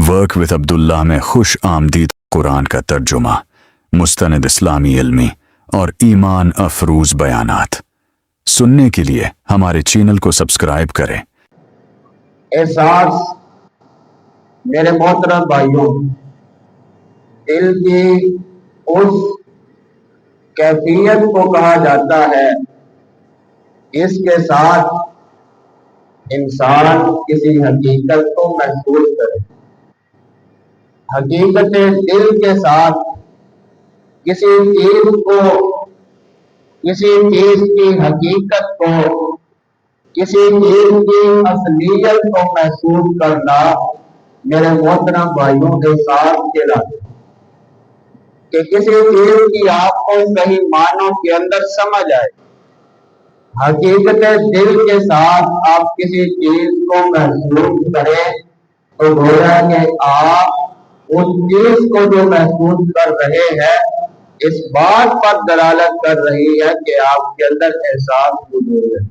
Work with عبداللہ میں خوش آمدید قرآن کا ترجمہ، مستند اسلامی علمی اور ایمان افروز بیانات سننے کے لیے ہمارے چینل کو سبسکرائب کریں۔ احساس میرے محترم بھائیوں، دل کی اس کیفیت کو کہا جاتا ہے اس کے ساتھ انسان کسی حقیقت کو محسوس کرے۔ حقیقت دل کے ساتھ کسی چیز کی حقیقت کو، کسی چیز کی اصلیت کو محسوس کرنا میرے محترم بھائیوں کے ساتھ کہلاتا ہے کہ کسی چیز کی آپ کو صحیح معنوں کے اندر سمجھ آئے۔ حقیقت دل کے ساتھ آپ کسی چیز کو محسوس کریں تو گویا کہ آپ اس چیز کو جو محسوس کر رہے ہیں اس بات پر دلالت کر رہی ہے کہ آپ کے اندر احساس موجود ہے۔